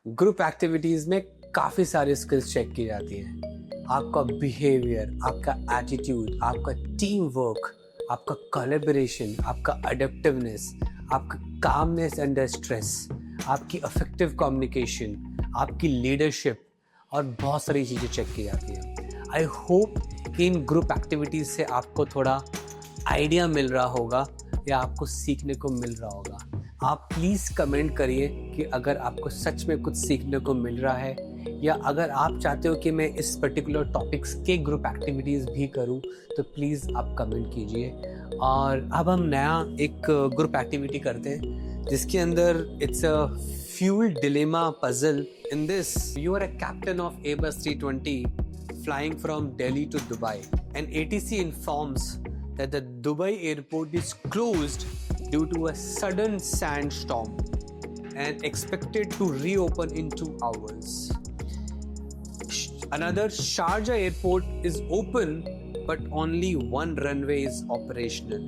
Group activities में काफी सारी स्किल्स चेक की जाती हैं। आपका बिहेवियर, आपका एटीट्यूड, आपका टीम वर्क, आपका कोलैबोरेशन, आपका अडेप्टिवनेस, आपका कामनेस अंडर स्ट्रेस, आपकी अफेक्टिव कम्युनिकेशन, आपकी लीडरशिप और बहुत सारी चीज़ें चेक की जाती हैं। आई होप कि इन ग्रुप एक्टिविटीज़ से आपको थोड़ा आइडिया मिल रहा होगा या आपको सीखने को मिल रहा होगा। आप प्लीज़ कमेंट करिए कि अगर आपको सच में कुछ सीखने को मिल रहा है, या अगर आप चाहते हो कि मैं इस पर्टिकुलर टॉपिक्स के ग्रुप एक्टिविटीज़ भी करूं, तो प्लीज़ आप कमेंट कीजिए। और अब हम नया एक ग्रुप एक्टिविटी करते हैं जिसके अंदर it's a fuel dilemma puzzle. In this you are a captain of Airbus 320 flying from Delhi to Dubai, and ATC informs that the Dubai airport is closed due to a sudden sandstorm and expected to reopen in 2 hours. Another Sharjah airport is open, but only one runway is operational,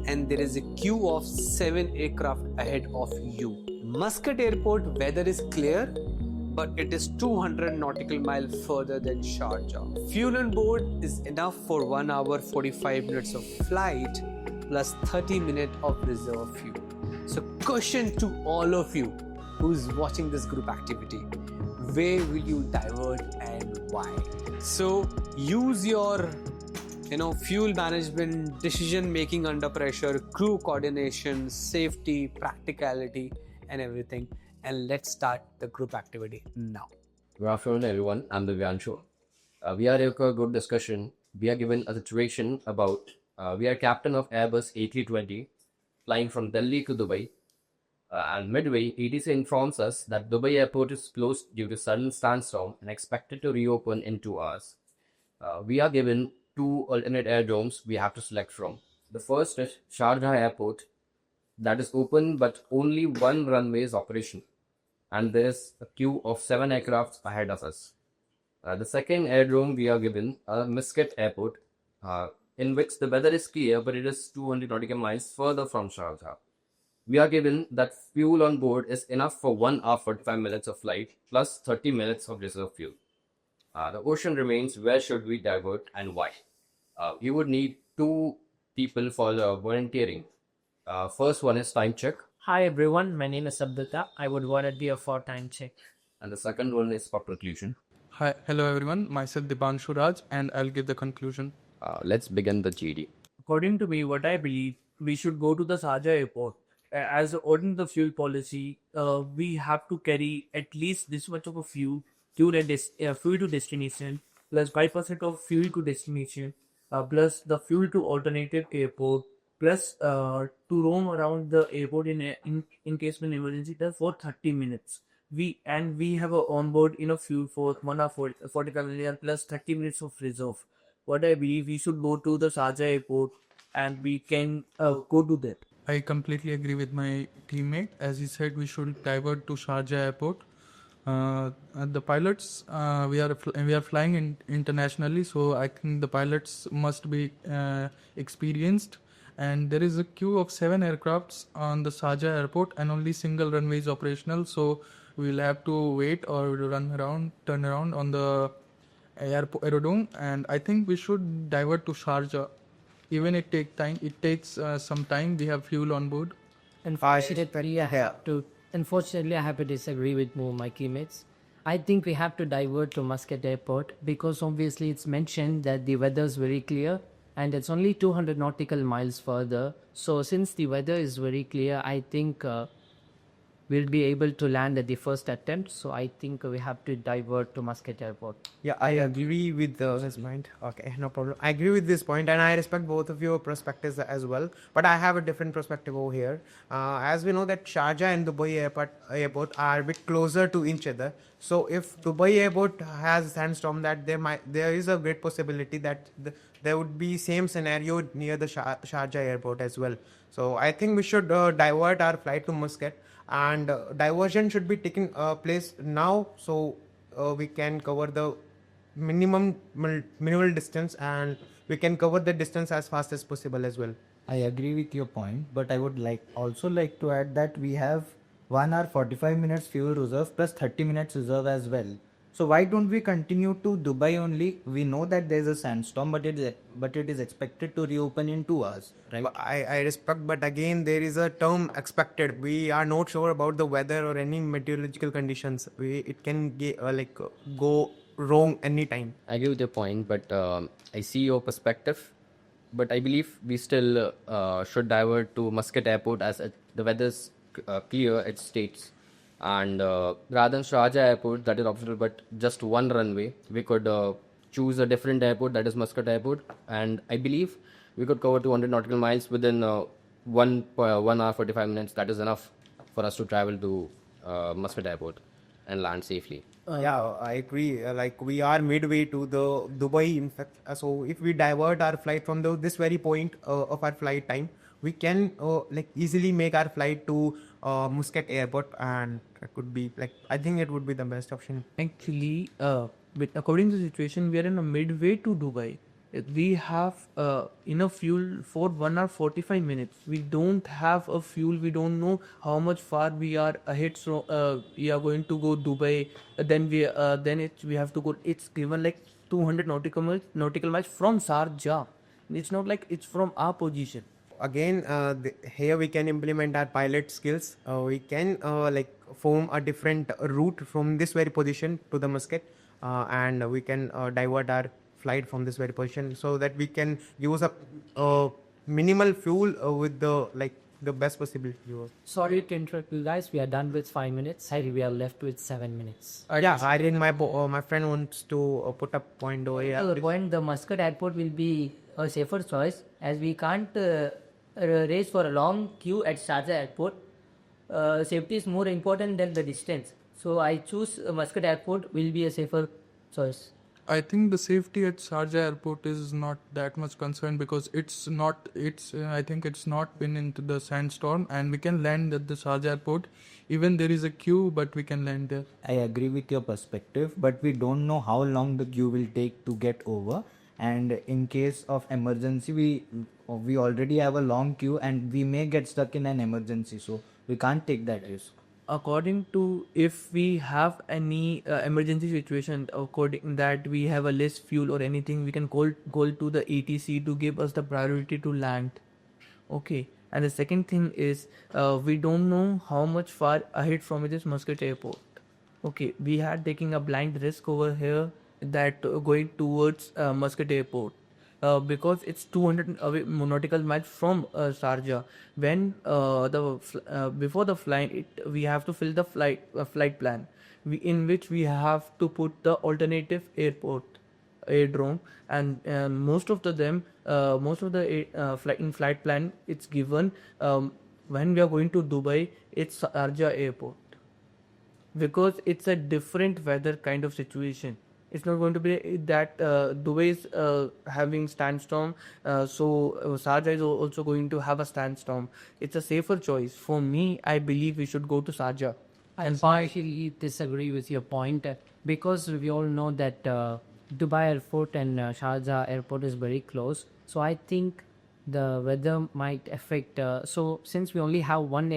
and there is a queue of 7 aircraft ahead of you. Muscat airport weather is clear, but it is 200 nautical miles further than Sharjah. Fuel on board is enough for 1 hour 45 minutes of flight plus 30 minutes of reserve fuel. So question to all of you who's watching this group activity: where will you divert and why? So use your fuel management, decision making under pressure, crew coordination, safety, practicality and everything, and let's start the group activity now. Good afternoon, everyone. I'm Divyanshu. We are here for a good discussion. We are given a situation about we are captain of Airbus A320 flying from Delhi to Dubai. And midway, ETC informs us that Dubai airport is closed due to sudden sandstorm and expected to reopen in 2 hours. We are given 2 alternate aerodromes we have to select from. The first is Sharjah airport, that is open but only one runway is operational, and there's a queue of 7 aircrafts ahead of us. The second aerodrome we are given, Muscat airport, in which the weather is clear but it is 200 nautical miles further from Sharjah. We are given that fuel on board is enough for 1 hour 45 minutes of flight plus 30 minutes of reserve fuel. The question remains, where should we divert and why? We would need 2 people for volunteering. First one is time check. Hi everyone, my name is Abdullah. I would volunteer for time check. And the second one is for conclusion. Hi, hello everyone. Myself Dipanshu Raj, and I'll give the conclusion. Let's begin the GD. According to me, what I believe, we should go to the Sharjah airport. As according to the fuel policy, we have to carry at least this much of a fuel fuel to destination, plus 5% of fuel to destination, plus the fuel to alternative airport, plus to roam around the airport in case of an emergency, that's for 30 minutes. We have a onboard fuel for 1 hour 45 minutes plus 30 minutes of reserve. What I believe, we should go to the Sharjah airport and we can go to that. I completely agree with my teammate. As he said, we should divert to Sharjah airport. The pilots, we are flying internationally, so I think the pilots must be experienced. And there is a queue of 7 aircrafts on the Sharjah airport, and only single runway is operational. So we'll have to wait or turn around on the aerodrome. And I think we should divert to Sharjah. Even it takes some time. We have fuel on board. Unfortunately, I have to disagree with my teammates. I think we have to divert to Muscat airport because obviously it's mentioned that the weather is very clear and it's only 200 nautical miles further. So since the weather is very clear, I think we'll be able to land at the first attempt. So I think we have to divert to Muscat airport. Yeah, I agree with his point. Okay, no problem. I agree with this point, and I respect both of your perspectives as well. But I have a different perspective over here. As we know that Sharjah and Dubai airport are a bit closer to each other. So if Dubai airport has sandstorm, that there is a great possibility that there would be same scenario near the Sharjah airport as well. So I think we should divert our flight to Muscat, and diversion should be taking place now, so we can cover the minimal distance, and we can cover the distance as fast as possible as well. I agree with your point, but I would also like to add that we have 1 hour 45 minutes fuel reserve plus 30 minutes reserve as well. So why don't we continue to Dubai only? We know that there's a sandstorm, but it is expected to reopen in 2 hours, right? I respect, but again, there is a term expected. We are not sure about the weather or any meteorological conditions. It can go wrong anytime. I agree with your point, but I see your perspective. But I believe we still should divert to Muscat Airport as the weather's clear, it states. And rather than Sharjah Airport, that is optional, but just one runway, we could choose a different airport, that is Muscat Airport. And I believe we could cover 200 nautical miles within 1 hour 45 minutes. That is enough for us to travel to Muscat Airport and land safely. Yeah, I agree. Like we are midway to the Dubai, in fact. So if we divert our flight from this very point of our flight time, we can easily make our flight to Muscat Airport, and it could be I think it would be the best option. Actually, but according to the situation, we are in a midway to Dubai. We have enough fuel for 1 hour 45 minutes. We don't have a fuel. We don't know how much far we are ahead. So we are going to go Dubai. Then we have to go. It's given like 200 nautical miles from Sharjah. It's not like it's from our position. Again, here we can implement our pilot skills. We can form a different route from this very position to the Muscat, and we can divert our flight from this very position so that we can use up minimal fuel with the best possible fuel. Sorry to interrupt you guys. We are done with 5 minutes. Sorry, we are left with 7 minutes. Yeah, I think my friend wants to put a point over here. The point, the Muscat airport will be a safer choice as we can't race for a long queue at Sharjah airport. Safety is more important than the distance. So I choose Muscat airport will be a safer choice. I think the safety at Sharjah airport is not that much concerned because I think it's not been into the sandstorm, and we can land at the Sharjah airport. Even there is a queue, but we can land there. I agree with your perspective, but we don't know how long the queue will take to get over. And in case of emergency, we already have a long queue, and we may get stuck in an emergency, so we can't take that risk. According to, if we have any emergency situation, according that we have a less fuel or anything, we can call to the ATC to give us the priority to land. Okay. And the second thing is we don't know how much far ahead from it is Muscat airport. Okay, we are taking a blind risk over here that going towards Muscat airport. Because it's 200 nautical miles from Sharjah. When before the flight, we have to fill the flight plan, in which we have to put the alternative airdrome, and most of the flight plan it's given when we are going to Dubai, it's Sharjah airport, because it's a different weather kind of situation. It's not going to be that Dubai is having sandstorm, so Sharjah is also going to have a sandstorm. It's a safer choice. For me, I believe we should go to Sharjah. I partially disagree with your point because we all know that Dubai airport and Sharjah airport is very close. So I think the weather might affect. So since we only have one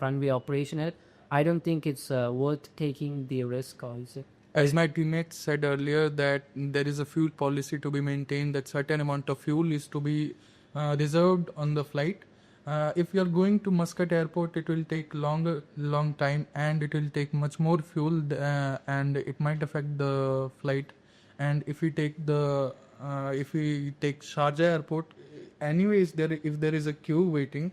runway operational, I don't think it's worth taking the risk. Also. As my teammate said earlier, that there is a fuel policy to be maintained, that certain amount of fuel is to be reserved on the flight. If you are going to Muscat airport, it will take long time, and it will take much more fuel, and it might affect the flight. And if we take Sharjah airport, anyways, if there is a queue waiting,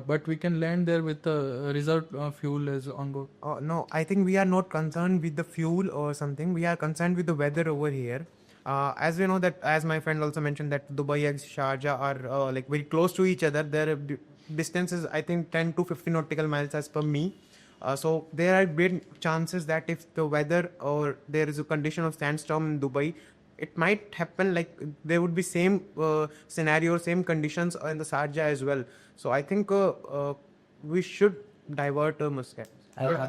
but we can land there with reserved fuel as on board. No, I think we are not concerned with the fuel or something. We are concerned with the weather over here. As we know that, as my friend also mentioned, that Dubai and Sharjah are very close to each other. Their distances, I think, 10 to 15 nautical miles as per me. So there are great chances that if the weather or there is a condition of sandstorm in Dubai, it might happen there would be same scenario, same conditions in the Sharjah as well. So I think we should divert Muscat. But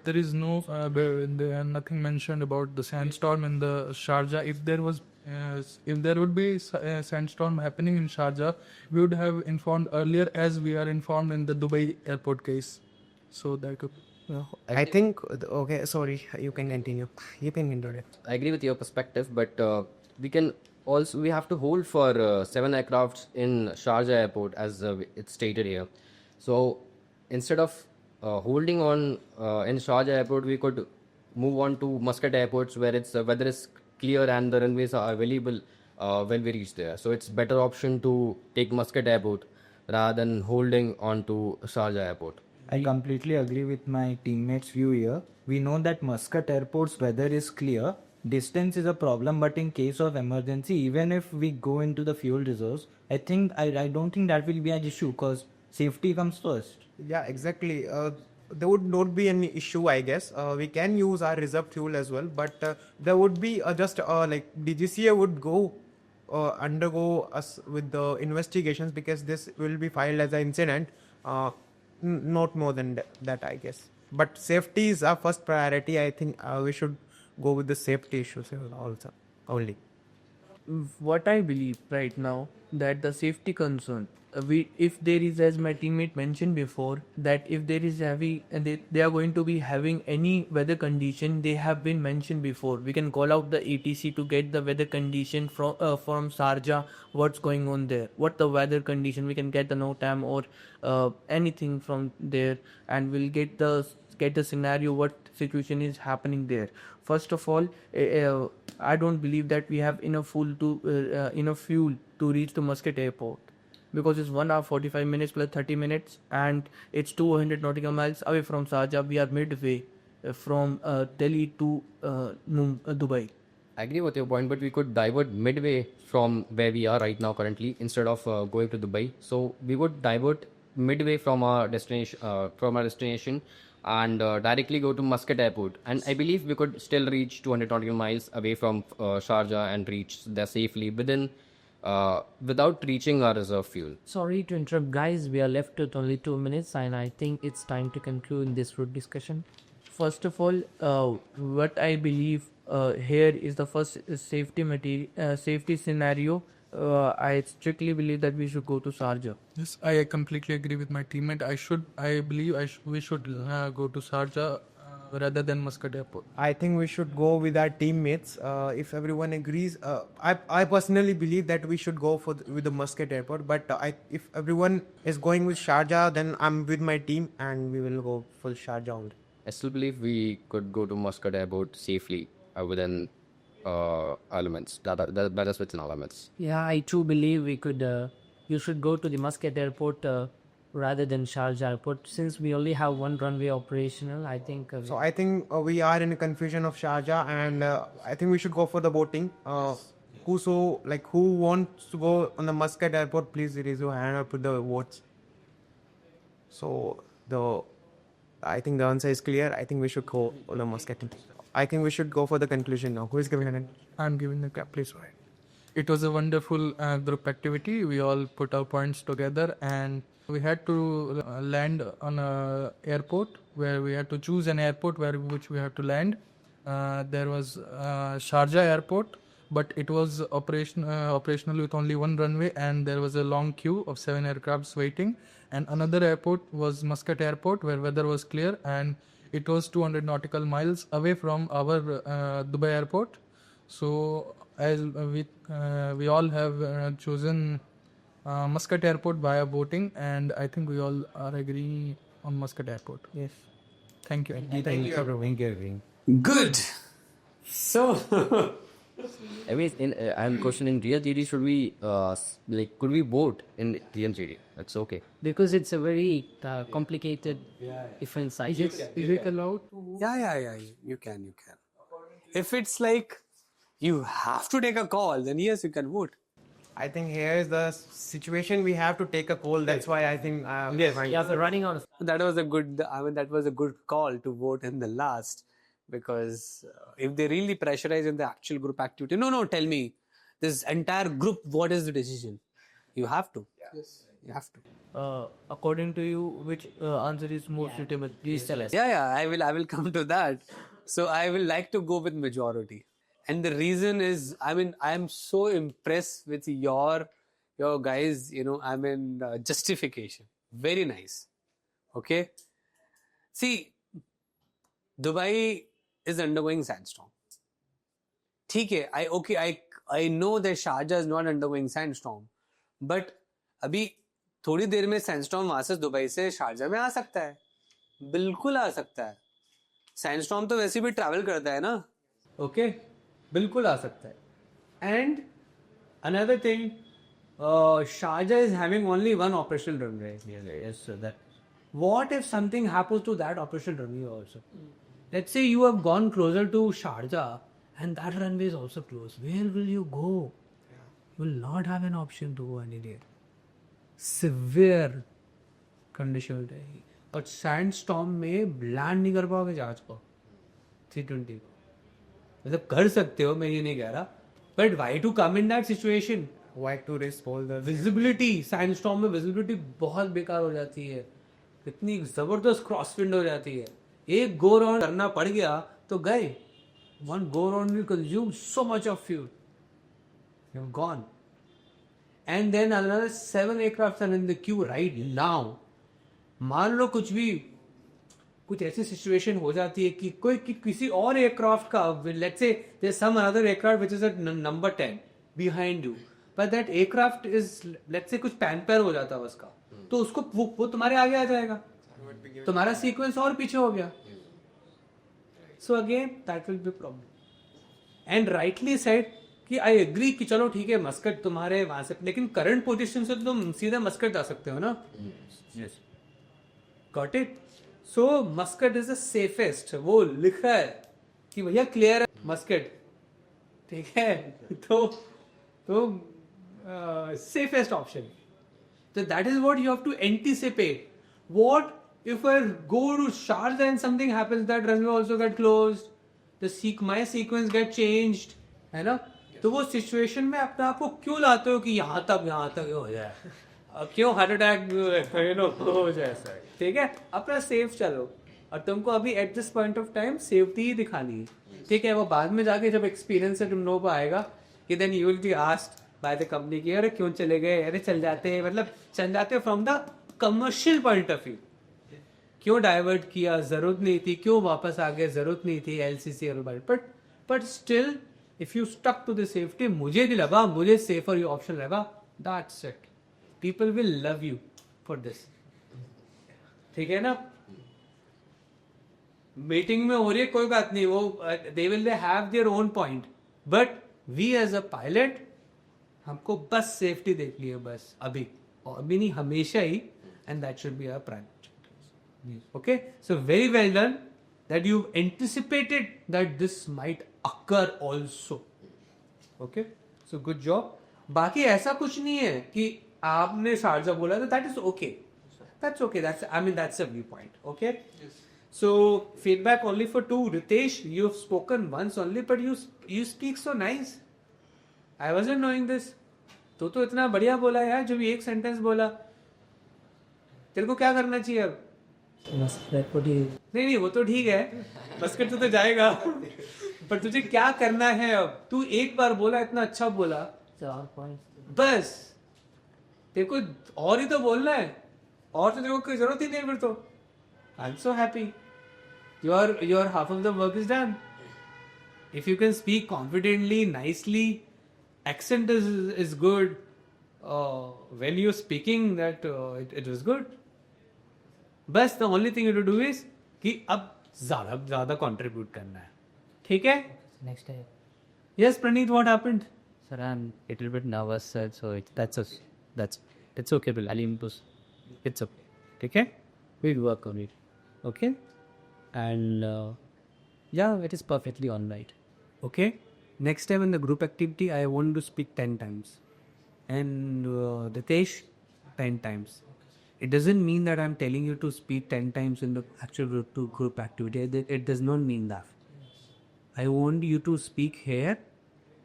there is no nothing mentioned about the sandstorm in the Sharjah. If there was Yes, if there would be sandstorm happening in Sharjah, we would have informed earlier as we are informed in the Dubai airport case. So that could. I think, okay, sorry, you can continue. You can continue. I agree with your perspective, but we have to hold for 7 aircrafts in Sharjah airport as it's stated here. So instead of holding on in Sharjah airport, we could move on to Muscat airports where it's weather is clear and the runways are available when we reach there. So it's better option to take Muscat airport rather than holding on to Sharjah airport. I completely agree with my teammates' view here. We know that Muscat Airport's weather is clear. Distance is a problem, but in case of emergency, even if we go into the fuel reserves, I don't think that will be an issue because safety comes first. Yeah, exactly. There would not be any issue, I guess. We can use our reserve fuel as well, but there would be just like DGCA would go undergo us with the investigations because this will be filed as an incident. Not more than that, I guess. But safety is our first priority. I think we should go with the safety issues also only. What I believe right now, that the safety concern, if there is, as my teammate mentioned before, that if there is heavy and they are going to be having any weather condition, they have been mentioned before. We can call out the ATC to get the weather condition from Sharjah, what's going on there, what the weather condition. We can get the NOTAM or anything from there, and we'll get the scenario, what situation is happening there. First of all, I don't believe that we have enough fuel to reach the Muscat airport, because it's 1 hour 45 minutes plus 30 minutes and it's 200 nautical miles away from Sharjah. We are midway from Delhi to Dubai. I agree with your point, but we could divert midway from where we are right now currently instead of going to Dubai. So we would divert midway from our destination, and directly go to Muscat airport. And I believe we could still reach 200 nautical miles away from Sharjah and reach there safely without reaching our reserve fuel. Sorry to interrupt, guys. We are left with only 2 minutes, and I think it's time to conclude this route discussion. First of all, what I believe here is the first safety scenario. I strictly believe that we should go to Sharjah. Yes, I completely agree with my teammate. We should go to Sharjah rather than Muscat Airport. I think we should go with our teammates. If everyone agrees, I personally believe that we should go with the Muscat airport. But if everyone is going with Sharjah, then I'm with my team and we will go full Sharjah only. I still believe we could go to Muscat airport safely within elements, that is within elements. Yeah, I too believe you should go to the Muscat airport rather than Sharjah airport, since we only have one runway operational. I think So I think we are in a confusion of Sharjah, and I think we should go for the voting. Who wants to go on the Muscat airport, please raise your hand or put the votes. So I think the answer is clear. I think we should go on the Muscat. I think we should go for the conclusion now. Who is giving an? I'm giving the cap, please. It was a wonderful group activity. We all put our points together and we had to land on a airport where we had to choose an airport which we had to land. There was Sharjah airport, but it was operational with only one runway, and there was a long queue of 7 aircrafts waiting. And another airport was Muscat airport, where weather was clear, and it was 200 nautical miles away from our Dubai airport. So as we all have chosen Muscat airport via voting, and I think we all are agreeing on Muscat airport. Yes. Thank you. Thank you. Good. So, Anyways, I'm questioning real GD. Should we could we vote in real GD? That's okay. because it's a very complicated different size. Is it allowed? yeah, you can. If it's like you have to take a call, then yes, you can vote. I think here is the situation. We have to take a call. That's why I think. Yeah, we're running out of. That was a good call to vote in the last, because if they really pressurize in the actual group activity, no, tell me, this entire group, what is the decision? You have to. Yes. You have to. According to you, which answer is more suitable? Please tell us. Yeah, I will come to that. So I will like to go with majority. And the reason is, I mean, I am so impressed with your guys, justification. Very nice. Okay. See, Dubai is undergoing sandstorm. ठीक है, I know that Sharjah is not undergoing sandstorm, but अभी थोड़ी देर में sandstorm वहां से Dubai से Sharjah में आ सकता है, बिल्कुल आ सकता है. सैंडस्टॉर्म तो वैसे भी ट्रैवल करता है ना. ओके, बिल्कुल आ सकता है. And another thing, Sharjah is having only one operational runway. Yes, so that. What if something happens to that operational runway also? Let's say you have gone closer to Sharjah and that runway is also closed. Where will you go? You will not have an option to go anywhere. Severe condition हो जाएगी. और sandstorm में land नहीं कर पाओगे जहाज को 320 को. मतलब कर सकते हो, मैं ये नहीं कह रहा, but why to come in that situation? Why to risk all the visibility, sandstorm में विजिबिलिटी बहुत बेकार हो जाती है, इतनी जबरदस्त क्रॉसविंड हो जाती है. एक गो राउंड करना पड़ गया तो गए. One go round will consume so much of fuel, you have gone. And then another 7 aircraft are in the queue right now. मान लो कुछ ऐसी सिचुएशन हो जाती है कि किसी और एयरक्राफ्ट का, let's say there some another aircraft which is at number 10 behind you, but that aircraft is, let's say कुछ पैर हो जाता है उसका, तो उसको वो तुम्हारे आगे आ जाएगा, तुम्हारा सीक्वेंस और पीछे हो गया. So again that will be problem. And rightly said कि आई एग्री कि चलो ठीक है मस्कट तुम्हारे वहां से, लेकिन करंट पोजीशन से तुम सीधा मस्कट जा सकते हो ना. Yes, got it. So Muscat is the safest. वो लिखा है कि भैया क्लियर है मस्कट, ठीक है, तो safest option. So that is what you have to anticipate. What if I go to Sharjah and something happens, that runway also get closed, my sequence get changed, है ना? तो वो सिचुएशन में अपने आप को क्यों लाते हो कि यहाँ तक हो जाए, क्यों हार्ट अटैक हो जाए सर. ठीक है, अपना सेफ चलो. और तुमको अभी at this point of time safety ही दिखानी है. ठीक है, वो बाद में जाके जब एक्सपीरियंस से तुम नो पाएगा कि then you will be asked by the company की अरे क्यों चले गए, अरे चल जाते from the commercial point of view. क्यों डाइवर्ट किया, जरूरत नहीं थी, क्यों वापस आ गए, जरूरत नहीं थी, एलसीसी और but still if you stuck to the safety, मुझे नहीं लगा, मुझे सेफर ये ऑप्शन लगा, that's it. People will love you for this. ठीक है ना. मीटिंग में हो रही है कोई बात नहीं, वो they will have their own point, but we as a pilot हमको बस सेफ्टी देखनी है, बस अभी और अभी नहीं, हमेशा ही. And that should be our prime. Okay, so very well done that you anticipated that this might occur also. Okay, so good job. बाकी ऐसा कुछ नहीं है कि आपने शारजा बोला तो that is okay, that's okay, that's a viewpoint. Okay, yes. So feedback only for 2. Ritesh, you've spoken once only, but you speak so nice. I wasn't knowing this. तो इतना बढ़िया बोला यार, जब एक सेंटेंस बोला. तेरे को क्या करना चाहिए अब? नहीं वो तो ठीक है, मस्कट तो जाएगा, पर तुझे क्या करना है अब? तू एक बार बोला, इतना अच्छा बोला, 4 पॉइंट बस. तेरे को और ही तो बोलना है, और तो देखो कोई जरूरत ही नहीं. फिर तो I am so happy, your half of the work is done. If you can speak confidently, nicely, accent is good, when you're speaking that it is good. बस the only thing you have to do is कि अब ज़्यादा contribute करना है. ठीक है. Next time. Yes, Praneeth, what happened? Sir, I'm a little bit nervous, sir. So that's okay. I'll impose. It's okay. ठीक है. We'll work on it. Okay. And yeah, it is perfectly all right. Okay. Next time in the group activity, I want to speak 10 times. And Ritesh, 10 times. It doesn't mean that I'm telling you to speak 10 times in the actual group activity. It does not mean that. I want you to speak here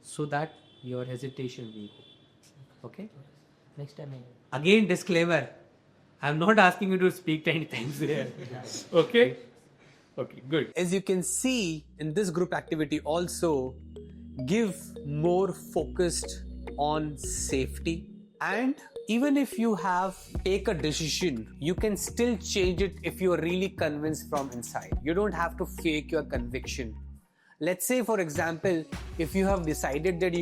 so that your hesitation will go. Okay? Next time. Again, disclaimer. I'm not asking you to speak 10 times here. Okay? Okay, good. As you can see in this group activity also, give more focused on safety, and even if you have take a decision, you can still change it if you're really convinced from inside. You don't have to fake your conviction. Let's say, for example, if you have decided that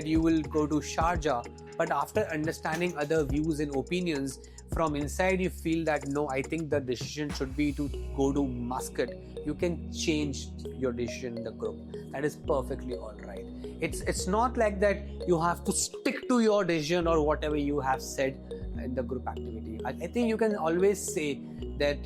you will go to Sharjah, but after understanding other views and opinions, from inside you feel that no, I think the decision should be to go to Muscat, you can change your decision in the group. That is perfectly all right. It's not like that you have to stick to your decision or whatever you have said in the group activity. I think you can always say that,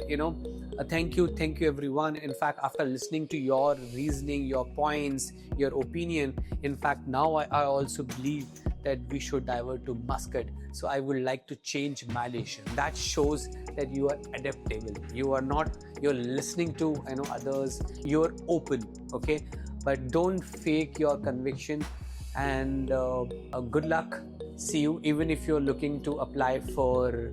thank you everyone. In fact, after listening to your reasoning, your points, your opinion, in fact, now I also believe that we should divert to Muscat. So I would like to change my decision. That shows that you are adaptable. You're listening to others. You're open, okay? But don't fake your conviction. And good luck. See you. Even if you're looking to apply for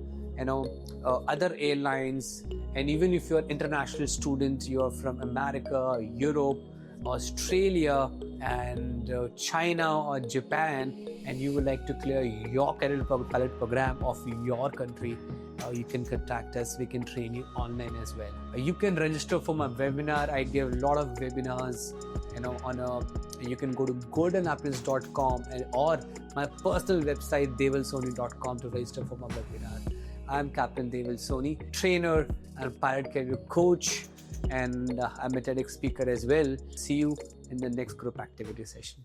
other airlines, and even if you're an international student, you're from America, Europe, Australia, and China or Japan, and you would like to clear your cadet pilot program of your country, you can contact us. We can train you online as well. You can register for my webinar. I give a lot of webinars, you can go to goldenapples.com or my personal website devilsoni.com to register for my webinar. I'm Captain Devil Soni, trainer and pilot career coach, and I'm a TEDx speaker as well. See you in the next group activity session.